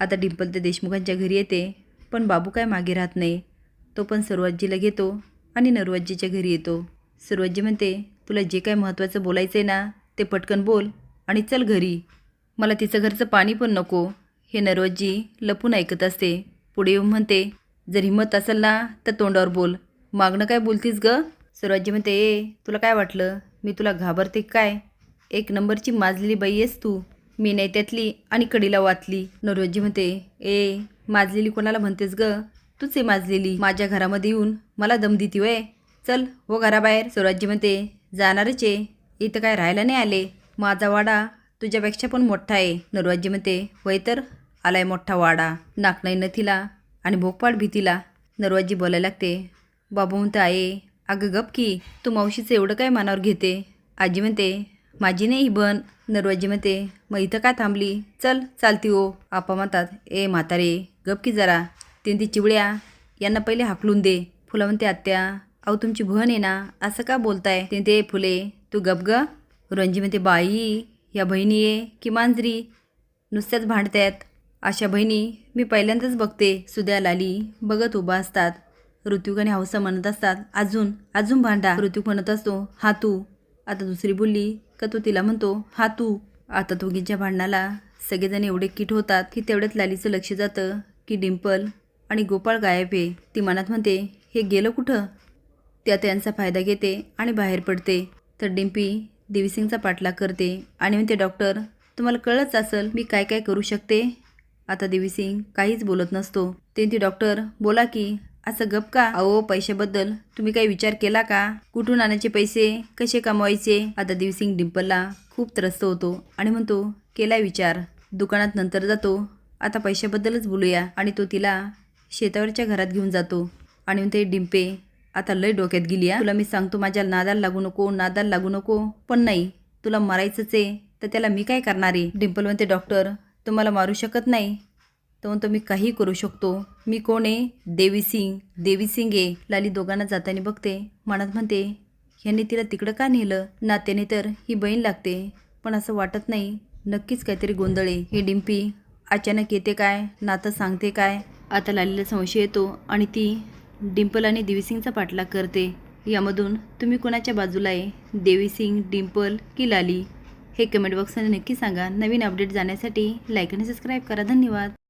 आता डिंपल ते देशमुखांच्या घरी येते, पण बाबू काय मागे राहत नाही. तो पण सरूआजीला घेतो आणि नरूआजीच्या घरी येतो. सरूआजी म्हणते, तुला जे काय महत्त्वाचं बोलायचं आहे ना ते पटकन बोल आणि चल घरी. मला तिचं घरचं पाणी पण नको. हे नरूआजी लपून ऐकत असते. पुढे येऊन म्हणते, जर हिंमत असेल ना तर तोंडावर बोल, मागणं काय बोलतीस ग. सरूआजी म्हणते, तुला काय वाटलं मी तुला घाबरते काय? एक नंबरची माजलेली बाई आहेस तू. मी नाही त्यातली आणि कडीला वाचली. नरूआजी म्हणते, माजलेली कोणाला म्हणतेस ग? तूच आहे माजलेली. माझ्या घरामध्ये येऊन मला दम देती वय. चल हो घराबाहेर. सरूआजी म्हणते, जाणारच आहे, इथं काय राहायला नाही आले. माझा वाडा तुझ्यापेक्षा पण मोठा आहे. नरूआजी म्हणते, वय तर आलाय मोठा वाडा. नाक नाही नथीला आणि भोकपाड भीतीला. नरूआजी बोलायला लागते. बाबू म्हणते, अगं गप की, तू मावशीचं एवढं काय मनावर घेते? आजी म्हणते, माझी नाही ही बन. नरूआजी म्हणते, मग इथं काय थांबली? चल चालती हो. आपा म्हणतात, म्हातारे गप की जरा. ती चिवड्या यांना पहिले हाकलून दे. फुला म्हणते, आत्या अहो तुमची बहन आहे ना, असं का बोलताय? ते फुले तू गप ग. रंजी म्हणते, बाई या बहिणी आहे की मांजरी, नुसत्याच भांडतायत. अशा बहिणी मी पहिल्यांदाच बघते. सुद्या लाली बघत उभा असतात. ऋतिक आणि हौसा म्हणत असतात, अजून अजून भांडा. ऋतिक म्हणत असतो, हा तू. आता दुसरी बोलली का तो तिला म्हणतो, हा तू. आता दोघींच्या भांडणाला सगळेजण एवढे किट होतात की तेवढ्यात लालीचं लक्ष जातं की डिंपल आणि गोपाळ गायब आहे. ती मनात म्हणते, हे गेलं कुठं? त्या त्यांचा फायदा घेते आणि बाहेर पडते. तर डिंपी देवीसिंगचा पाठलाग करते आणि म्हणते, डॉक्टर तुम्हाला कळलंच असेल मी काय काय करू शकते. आता देवीसिंग काहीच बोलत नसतो. ती डॉक्टर बोला की. असं गप का? अहो पैशाबद्दल तुम्ही काही विचार केला का? कुठून आणायचे पैसे, कसे कमवायचे? आता देवीसिंग डिंपलला खूप त्रस्त होतो आणि म्हणतो, केलाय विचार, दुकानात नंतर जातो, आता पैशाबद्दलच बोलूया. आणि तो तिला शेतावरच्या घरात घेऊन जातो आणि म्हणते, डिंपे आता लय डोक्यात गेली या. तुला मी सांगतो माझ्या नादाला लागू नको, नादाला लागू नको, पण नाही तुला मारायचंच आहे तर त्याला मी काय करणार आहे? डिंपल म्हणते, डॉक्टर तुम्हाला मारू शकत नाही. तो म्हणतो, मी काही करू शकतो. मी कोण आहे? देवीसिंग. देवीसिंग आहे. लाली दोघांना जाताना बघते, मनात म्हणते, ह्यांनी तिला तिकडं का नेलं? नात्याने तर ही बहीण लागते, पण असं वाटत नाही, नक्कीच काहीतरी गोंधळ आहे. ही डिंपी अचानक येते काय, नातं सांगते काय? आता लालीला संशय येतो आणि ती डिंपल आणि देवीसिंगचा पाठलाग करते. यामधून तुम्ही कोणाच्या बाजूला आहे, देवीसिंग, डिंपल की लाली? हे कमेंट बॉक्समध्ये नक्की सांगा. नवीन अपडेट जाण्यासाठी लाईक आणि सबस्क्राईब करा. धन्यवाद.